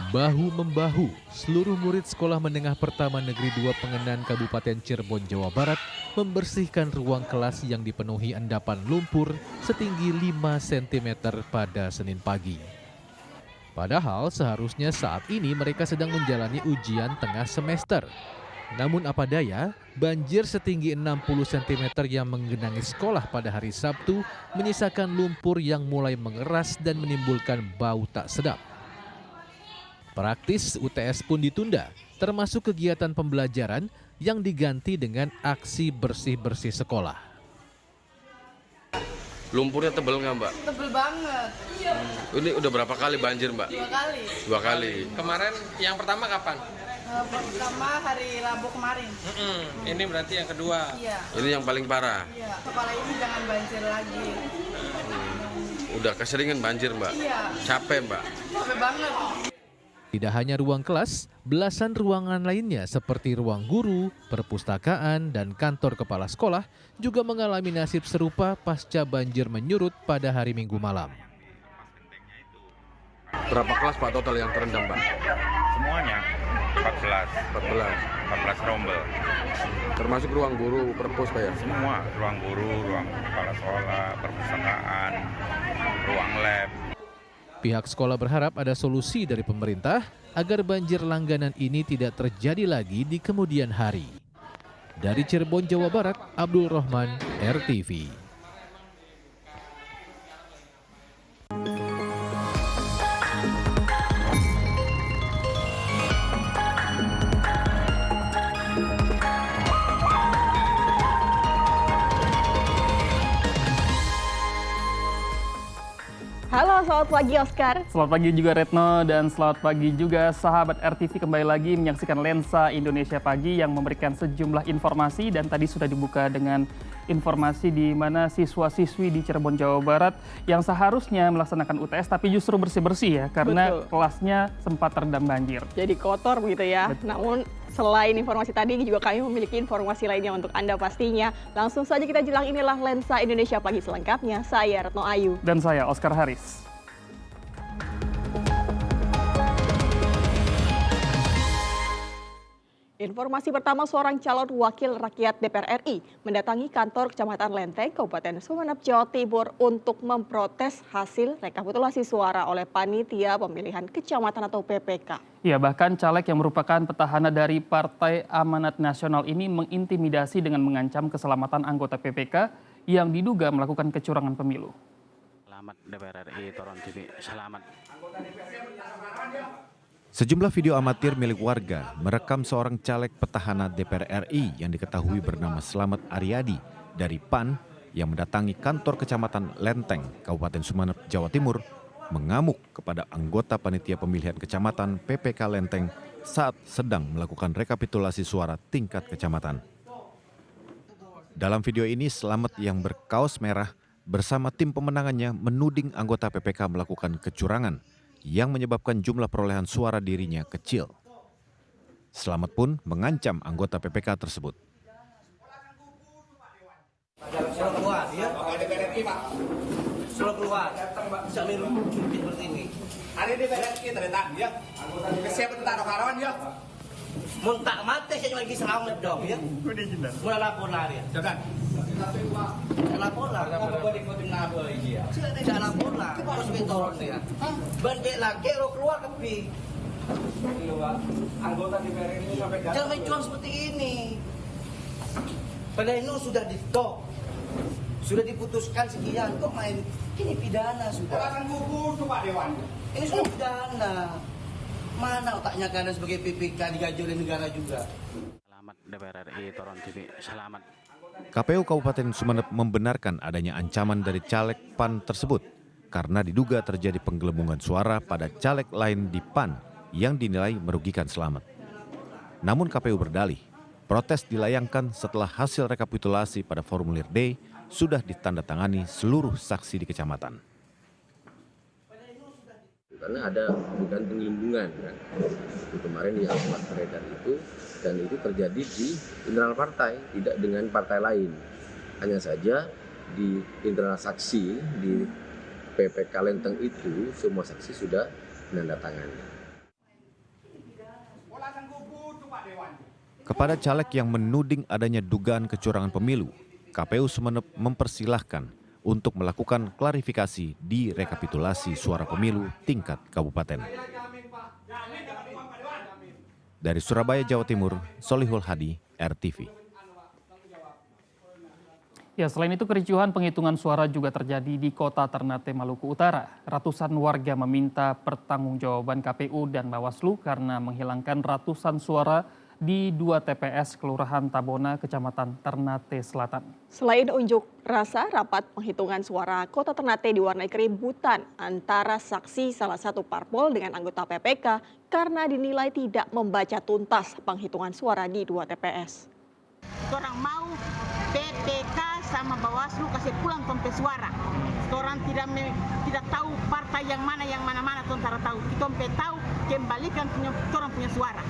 Bahu-membahu, seluruh murid Sekolah Menengah Pertama Negeri 2 Pengenan Kabupaten Cirebon, Jawa Barat membersihkan ruang kelas yang dipenuhi endapan lumpur setinggi 5 cm pada Senin pagi. Padahal seharusnya saat ini mereka sedang menjalani ujian tengah semester. Namun apa daya, banjir setinggi 60 cm yang menggenangi sekolah pada hari Sabtu menyisakan lumpur yang mulai mengeras dan menimbulkan bau tak sedap. Praktis UTS pun ditunda, termasuk kegiatan pembelajaran yang diganti dengan aksi bersih-bersih sekolah. Lumpurnya tebel nggak, Mbak? Tebel banget. Ini udah berapa kali banjir, Mbak? 2 kali. 2 kali. Kemarin yang pertama kapan? Pertama hari Rabu kemarin. Ini berarti yang kedua. Iya. Ini yang paling parah. Iya. Sekolah ini jangan banjir lagi. Udah keseringan banjir, Mbak? Iya. Capek, Mbak? Capek banget. Tidak hanya ruang kelas, belasan ruangan lainnya seperti ruang guru, perpustakaan, dan kantor kepala sekolah juga mengalami nasib serupa pasca banjir menyurut pada hari Minggu malam. Berapa kelas, Pak, total yang terendam, Pak? Semuanya 14 rombel. Termasuk ruang guru, perpus, Pak, ya? Semua, ruang guru, ruang kepala sekolah, perpustakaan, ruang lab. Pihak sekolah berharap ada solusi dari pemerintah agar banjir langganan ini tidak terjadi lagi di kemudian hari. Dari Cirebon, Jawa Barat, Abdul Rahman, RTV. Halo, selamat pagi Oscar. Selamat pagi juga Retno dan selamat pagi juga sahabat RTV, kembali lagi menyaksikan Lensa Indonesia Pagi yang memberikan sejumlah informasi, dan tadi sudah dibuka dengan informasi di mana siswa-siswi di Cirebon, Jawa Barat yang seharusnya melaksanakan UTS tapi justru bersih-bersih ya karena Betul. kelasnya sempat terendam banjir. Jadi kotor begitu ya. Betul. Namun selain informasi tadi juga kami memiliki informasi lainnya untuk Anda pastinya. Langsung saja kita jelang, inilah Lensa Indonesia Pagi selengkapnya. Saya Retno Ayu. Dan saya Oscar Haris. Informasi pertama, seorang calon wakil rakyat DPR RI mendatangi kantor Kecamatan Lenteng, Kabupaten Sumeneb, Jawa Timur untuk memprotes hasil rekapitulasi suara oleh Panitia Pemilihan Kecamatan atau PPK. Ya, bahkan caleg yang merupakan petahana dari Partai Amanat Nasional ini mengintimidasi dengan mengancam keselamatan anggota PPK yang diduga melakukan kecurangan pemilu. Selamat DPR RI Toron TV, selamat. Sejumlah video amatir milik warga merekam seorang caleg petahana DPR RI yang diketahui bernama Slamet Aryadi dari PAN yang mendatangi kantor Kecamatan Lenteng, Kabupaten Sumeneb, Jawa Timur, mengamuk kepada anggota Panitia Pemilihan Kecamatan PPK Lenteng saat sedang melakukan rekapitulasi suara tingkat kecamatan. Dalam video ini, Slamet yang berkaos merah bersama tim pemenangannya menuding anggota PPK melakukan kecurangan yang menyebabkan jumlah perolehan suara dirinya kecil. Slamet pun mengancam anggota PPK tersebut. Suruh keluar, ya? Suruh keluar. Bisa liru cuntit seperti ini. Hari ini DPR dari tadi, ya? Kesiapan tak ada karawan, ya? Muntah mati saya lagi selamat dong, ya? Mulai lapor lari, ya? Jangan. Lapor lah. Jangan lapor lah. Terus betoron dia. Bandek lagi, lo keluar kepi. Anggota DPR ini sampai jangan main cuang seperti ini. Pleno sudah di-stop. Sudah diputuskan sekian, kok main ini pidana sudah. Ini sudah pidana. Mana otaknya karena sebagai PPK digaji oleh negara juga. Selamat DPR RI Toron TV, selamat. KPU Kabupaten Sumeneb membenarkan adanya ancaman dari caleg PAN tersebut karena diduga terjadi penggelembungan suara pada caleg lain di PAN yang dinilai merugikan Slamet. Namun KPU berdalih, protes dilayangkan setelah hasil rekapitulasi pada formulir D sudah ditandatangani seluruh saksi di kecamatan. Karena ada bukan penggelembungan, kan? Itu kemarin yang sempat beredar itu, dan itu terjadi di internal partai, tidak dengan partai lain. Hanya saja di internal saksi di PPK Lenteng itu semua saksi sudah menandatangani. Kepada caleg yang menuding adanya dugaan kecurangan pemilu, KPU Sumeneb mempersilahkan untuk melakukan klarifikasi di rekapitulasi suara pemilu tingkat kabupaten. Dari Surabaya, Jawa Timur, Solihul Hadi, RTV. Ya, selain itu kericuhan penghitungan suara juga terjadi di Kota Ternate, Maluku Utara. Ratusan warga meminta pertanggungjawaban KPU dan Bawaslu karena menghilangkan ratusan suara di 2 TPS Kelurahan Tabona, Kecamatan Ternate Selatan. Selain unjuk rasa, rapat penghitungan suara Kota Ternate diwarnai keributan antara saksi salah satu parpol dengan anggota PPK karena dinilai tidak membaca tuntas penghitungan suara di 2 TPS. Orang mau PPK sama Bawaslu kasih pulang tompe suara. Orang tidak tahu partai yang mana tentara tahu. Tompe tahu kembalikan orang punya suara.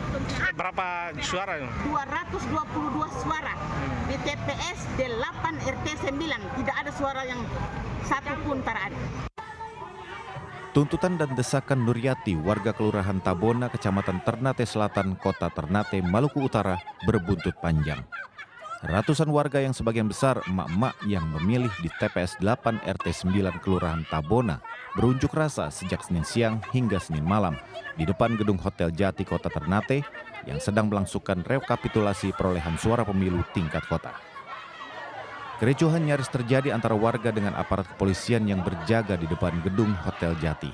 Berapa suara? 222 suara di TPS 8 RT 9. Tidak ada suara yang satu pun tak ada. Tuntutan dan desakan Nuryati, warga Kelurahan Tabona, Kecamatan Ternate Selatan, Kota Ternate, Maluku Utara, berbuntut panjang. Ratusan warga yang sebagian besar emak-emak yang memilih di TPS 8 RT 9 Kelurahan Tabona berunjuk rasa sejak Senin siang hingga Senin malam di depan gedung Hotel Jati Kota Ternate yang sedang melangsungkan rekapitulasi perolehan suara pemilu tingkat kota. Kericuhan nyaris terjadi antara warga dengan aparat kepolisian yang berjaga di depan gedung Hotel Jati.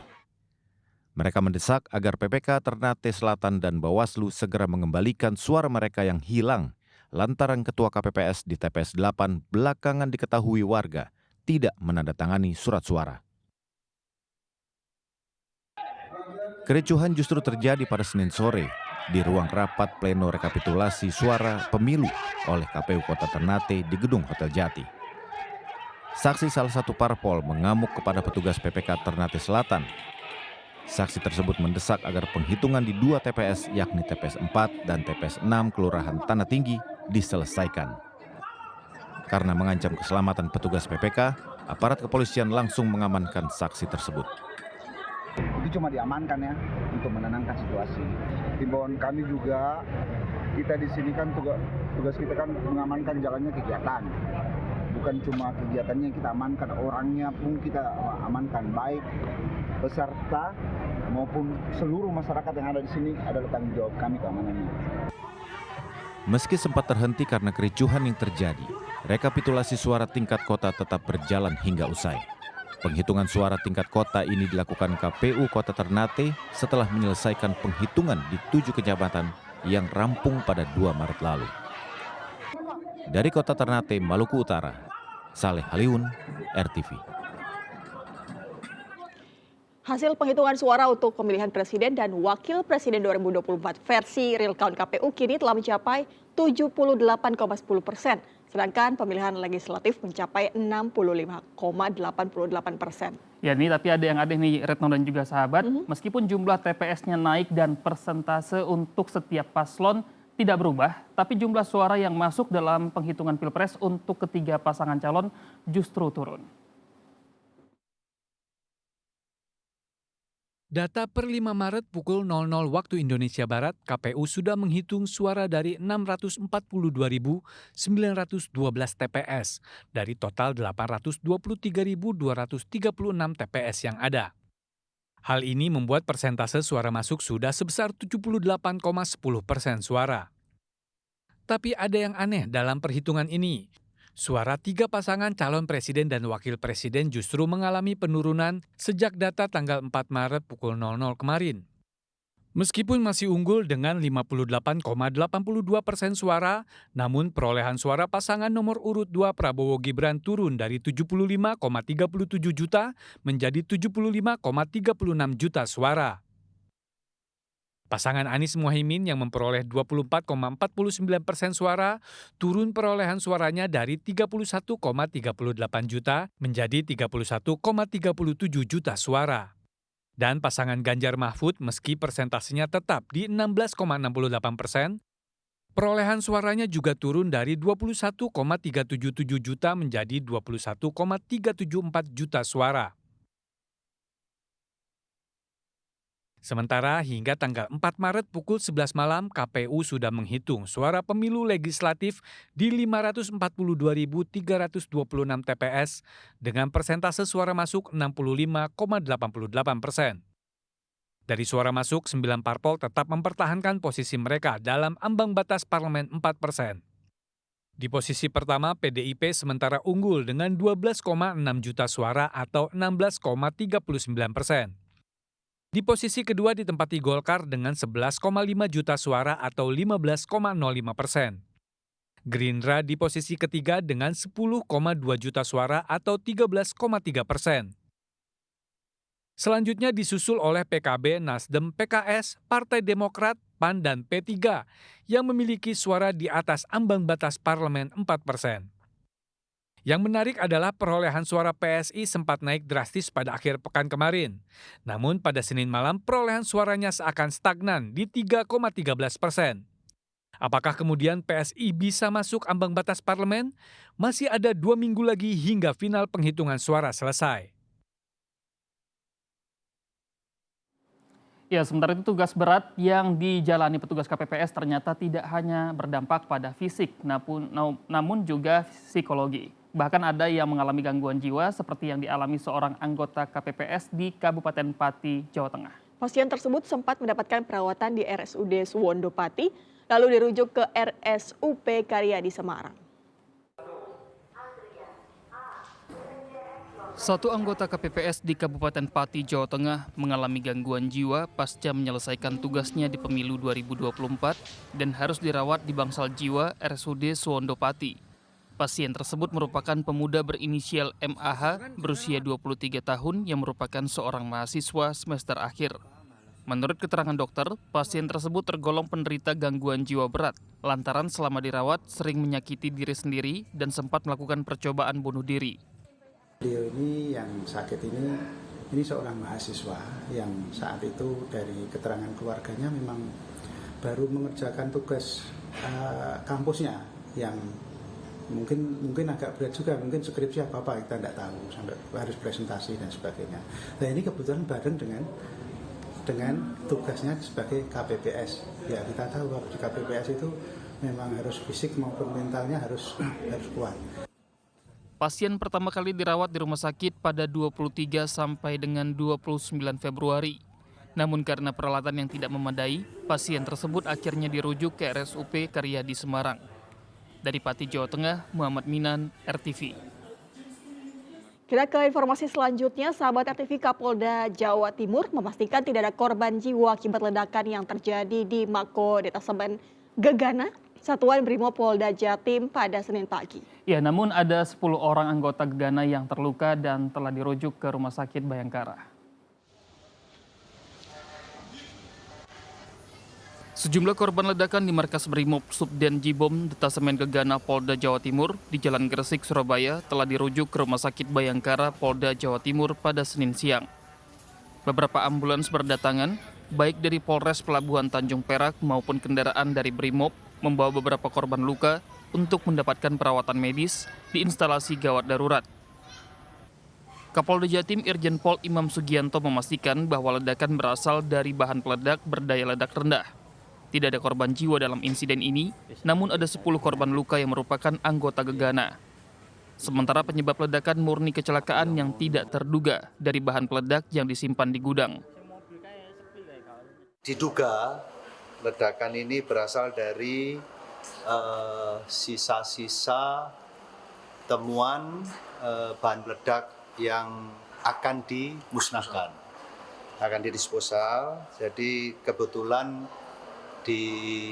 Mereka mendesak agar PPK Ternate Selatan dan Bawaslu segera mengembalikan suara mereka yang hilang lantaran Ketua KPPS di TPS 8 belakangan diketahui warga tidak menandatangani surat suara. Kericuhan justru terjadi pada Senin sore di ruang rapat pleno rekapitulasi suara pemilu oleh KPU Kota Ternate di gedung Hotel Jati. Saksi salah satu parpol mengamuk kepada petugas PPK Ternate Selatan. Saksi tersebut mendesak agar penghitungan di 2 TPS yakni TPS 4 dan TPS 6 Kelurahan Tanah Tinggi diselesaikan. Karena mengancam keselamatan petugas PPK, aparat kepolisian langsung mengamankan saksi tersebut. Itu cuma diamankan ya untuk menenangkan situasi. Himbauan kami juga, kita di sini kan tugas kita kan mengamankan jalannya kegiatan. Bukan cuma kegiatannya yang kita amankan, orangnya pun kita amankan, baik peserta maupun seluruh masyarakat yang ada di sini adalah tanggung jawab kami keamanannya. Meski sempat terhenti karena kericuhan yang terjadi, rekapitulasi suara tingkat kota tetap berjalan hingga usai. Penghitungan suara tingkat kota ini dilakukan KPU Kota Ternate setelah menyelesaikan penghitungan di 7 kecamatan yang rampung pada 2 Maret lalu. Dari Kota Ternate, Maluku Utara, Saleh Haliun, RTV. Hasil penghitungan suara untuk pemilihan presiden dan wakil presiden 2024 versi real count KPU kini telah mencapai 78,10%, sedangkan pemilihan legislatif mencapai 65,88%. Ya ini tapi ada yang aneh nih Retno dan juga sahabat, meskipun jumlah TPS-nya naik dan persentase untuk setiap paslon tidak berubah, tapi jumlah suara yang masuk dalam penghitungan pilpres untuk ketiga pasangan calon justru turun. Data per 5 Maret pukul 00 waktu Indonesia Barat, KPU sudah menghitung suara dari 642.912 TPS dari total 823.236 TPS yang ada. Hal ini membuat persentase suara masuk sudah sebesar 78,10% suara. Tapi ada yang aneh dalam perhitungan ini. Suara 3 pasangan calon presiden dan wakil presiden justru mengalami penurunan sejak data tanggal 4 Maret pukul 00 kemarin. Meskipun masih unggul dengan 58,82% suara, namun perolehan suara pasangan nomor urut 2 Prabowo Gibran turun dari 75,37 juta menjadi 75,36 juta suara. Pasangan Anies Muhaimin yang memperoleh 24,49% suara, turun perolehan suaranya dari 31,38 juta menjadi 31,37 juta suara. Dan pasangan Ganjar Mahfud meski persentasenya tetap di 16,68%, perolehan suaranya juga turun dari 21,377 juta menjadi 21,374 juta suara. Sementara hingga tanggal 4 Maret pukul 11 malam, KPU sudah menghitung suara pemilu legislatif di 542.326 TPS dengan persentase suara masuk 65,88%. Dari suara masuk, 9 parpol tetap mempertahankan posisi mereka dalam ambang batas parlemen 4%. Di posisi pertama, PDIP sementara unggul dengan 12,6 juta suara atau 16,39%. Di posisi kedua ditempati Golkar dengan 11,5 juta suara atau 15,05%. Gerindra di posisi ketiga dengan 10,2 juta suara atau 13,3%. Selanjutnya disusul oleh PKB, Nasdem, PKS, Partai Demokrat, PAN, dan P3 yang memiliki suara di atas ambang batas parlemen 4%. Yang menarik adalah perolehan suara PSI sempat naik drastis pada akhir pekan kemarin. Namun pada Senin malam perolehan suaranya seakan stagnan di 3,13%. Apakah kemudian PSI bisa masuk ambang batas parlemen? Masih ada 2 minggu lagi hingga final penghitungan suara selesai. Ya, sementara itu tugas berat yang dijalani petugas KPPS ternyata tidak hanya berdampak pada fisik, namun juga psikologi. Bahkan ada yang mengalami gangguan jiwa seperti yang dialami seorang anggota KPPS di Kabupaten Pati, Jawa Tengah. Pasien tersebut sempat mendapatkan perawatan di RSUD Suwondo Pati, lalu dirujuk ke RSUP Karyadi Semarang. Satu anggota KPPS di Kabupaten Pati, Jawa Tengah mengalami gangguan jiwa pasca menyelesaikan tugasnya di pemilu 2024 dan harus dirawat di Bangsal Jiwa RSUD Suwondo Pati. Pasien tersebut merupakan pemuda berinisial MAH berusia 23 tahun yang merupakan seorang mahasiswa semester akhir. Menurut keterangan dokter, pasien tersebut tergolong penderita gangguan jiwa berat lantaran selama dirawat sering menyakiti diri sendiri dan sempat melakukan percobaan bunuh diri. Beliau ini yang sakit ini seorang mahasiswa yang saat itu dari keterangan keluarganya memang baru mengerjakan tugas kampusnya yang mungkin agak berat juga, mungkin skripsi apa kita tidak tahu sampai harus presentasi dan sebagainya. Nah ini kebetulan bareng dengan tugasnya sebagai KPPS. Ya kita tahu bahwa di KPPS itu memang harus fisik maupun mentalnya harus kuat. Pasien pertama kali dirawat di rumah sakit pada 23 sampai dengan 29 Februari. Namun karena peralatan yang tidak memadai, pasien tersebut akhirnya dirujuk ke RSUP Karyadi Semarang. Dari Pati, Jawa Tengah, Muhammad Minan, RTV. Kita ke informasi selanjutnya, sahabat RTV, Kapolda Jawa Timur memastikan tidak ada korban jiwa akibat ledakan yang terjadi di Mako Detasemen Gegana, Satuan Brimob Polda Jatim pada Senin pagi. Ya, namun ada 10 orang anggota Gegana yang terluka dan telah dirujuk ke Rumah Sakit Bayangkara. Sejumlah korban ledakan di markas Brimob Subden Jibom Detasemen Gegana Polda Jawa Timur di Jalan Gresik, Surabaya telah dirujuk ke Rumah Sakit Bayangkara Polda Jawa Timur pada Senin siang. Beberapa ambulans berdatangan, baik dari Polres Pelabuhan Tanjung Perak maupun kendaraan dari Brimob, membawa beberapa korban luka untuk mendapatkan perawatan medis di instalasi gawat darurat. Kapolda Jatim Irjen Pol Imam Sugianto memastikan bahwa ledakan berasal dari bahan peledak berdaya ledak rendah. Tidak ada korban jiwa dalam insiden ini, namun ada 10 korban luka yang merupakan anggota Gegana. Sementara penyebab ledakan murni kecelakaan yang tidak terduga dari bahan peledak yang disimpan di gudang. Diduga ledakan ini berasal dari sisa-sisa temuan bahan peledak yang akan dimusnahkan, akan didisposal. Jadi kebetulan di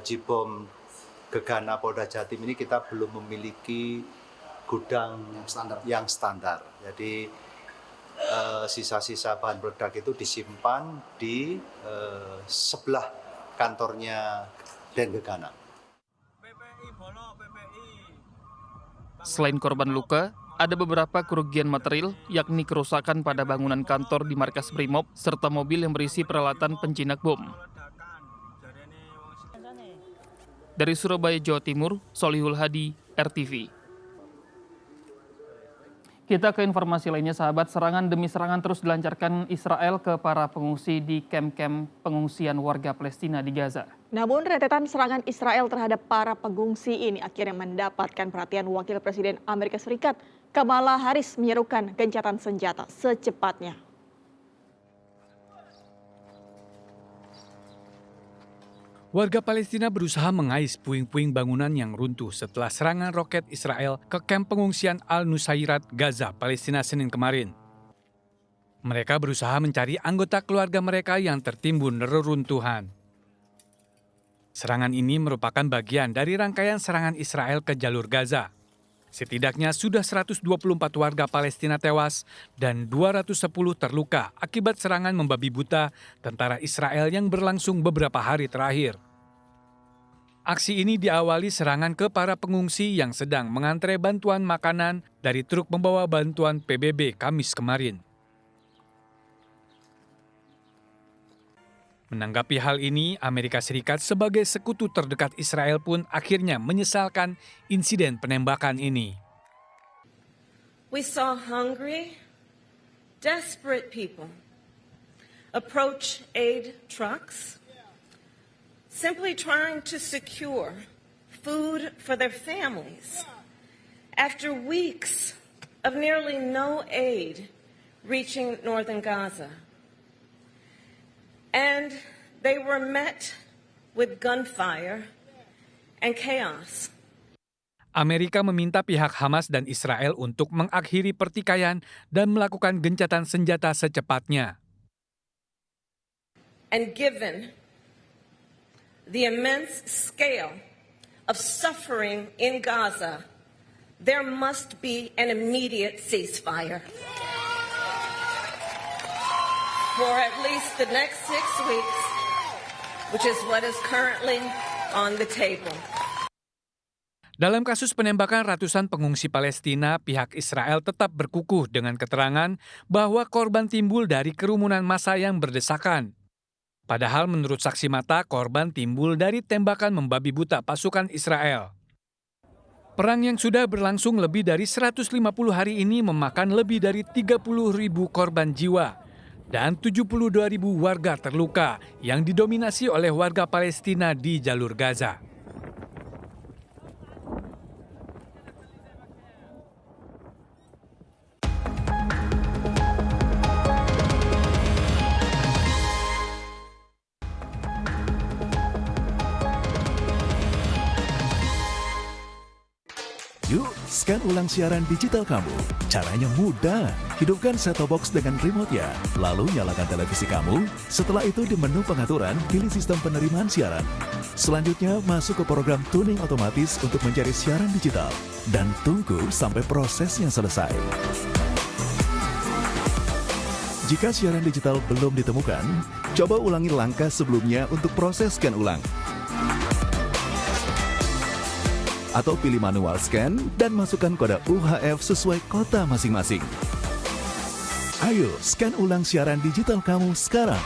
Jibom Gegana Polda Jatim ini kita belum memiliki gudang yang standar. Jadi sisa-sisa bahan peledak itu disimpan di sebelah kantornya Den Gegana. Selain korban luka, ada beberapa kerugian material, yakni kerusakan pada bangunan kantor di markas Brimob serta mobil yang berisi peralatan penjinak bom. Dari Surabaya, Jawa Timur, Solihul Hadi, RTV. Kita ke informasi lainnya, sahabat. Serangan demi serangan terus dilancarkan Israel ke para pengungsi di kamp-kamp pengungsian warga Palestina di Gaza. Namun rentetan serangan Israel terhadap para pengungsi ini akhirnya mendapatkan perhatian Wakil Presiden Amerika Serikat Kamala Harris menyerukan gencatan senjata secepatnya. Warga Palestina berusaha mengais puing-puing bangunan yang runtuh setelah serangan roket Israel ke kamp pengungsian Al-Nusairat, Gaza, Palestina Senin kemarin. Mereka berusaha mencari anggota keluarga mereka yang tertimbun reruntuhan. Serangan ini merupakan bagian dari rangkaian serangan Israel ke jalur Gaza. Setidaknya sudah 124 warga Palestina tewas dan 210 terluka akibat serangan membabi buta tentara Israel yang berlangsung beberapa hari terakhir. Aksi ini diawali serangan ke para pengungsi yang sedang mengantre bantuan makanan dari truk membawa bantuan PBB Kamis kemarin. Menanggapi hal ini, Amerika Serikat sebagai sekutu terdekat Israel pun akhirnya menyesalkan insiden penembakan ini. We saw hungry, desperate people approach aid trucks, simply trying to secure food for their families after weeks of nearly no aid reaching northern Gaza. And they were met with gunfire and chaos. Amerika meminta pihak Hamas dan Israel untuk mengakhiri pertikaian dan melakukan gencatan senjata secepatnya. And given the immense scale of suffering in Gaza, there must be an immediate ceasefire. For at least the next 6 weeks, which is what is currently on the table. Dalam kasus penembakan ratusan pengungsi Palestina, pihak Israel tetap berkukuh dengan keterangan bahwa korban timbul dari kerumunan massa yang berdesakan. Padahal menurut saksi mata, korban timbul dari tembakan membabi buta pasukan Israel. Perang yang sudah berlangsung lebih dari 150 hari ini memakan lebih dari 30.000 korban jiwa dan 72.000 warga terluka yang didominasi oleh warga Palestina di jalur Gaza. Yuk, scan ulang siaran digital kamu. Caranya mudah. Hidupkan set-top box dengan remote-nya. Lalu nyalakan televisi kamu. Setelah itu di menu pengaturan, pilih sistem penerimaan siaran. Selanjutnya, masuk ke program tuning otomatis untuk mencari siaran digital. Dan tunggu sampai prosesnya selesai. Jika siaran digital belum ditemukan, coba ulangi langkah sebelumnya untuk proses scan ulang. Atau pilih manual scan dan masukkan kode UHF sesuai kota masing-masing. Ayo, scan ulang siaran digital kamu sekarang.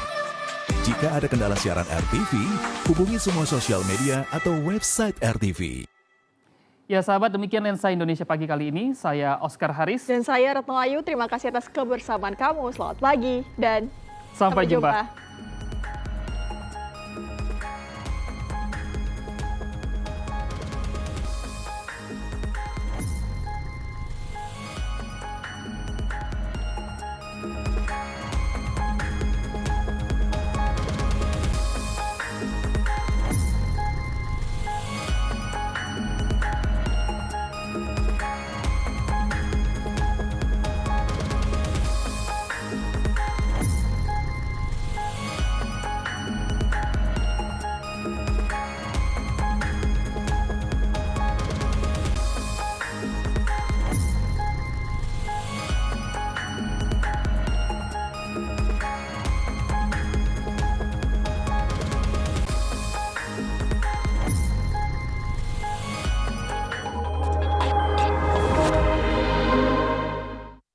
Jika ada kendala siaran RTV, hubungi semua sosial media atau website RTV. Ya sahabat, demikian Lensa Indonesia Pagi kali ini. Saya Oscar Haris. Dan saya Retno Ayu, terima kasih atas kebersamaan kamu. Selamat pagi dan sampai jumpa.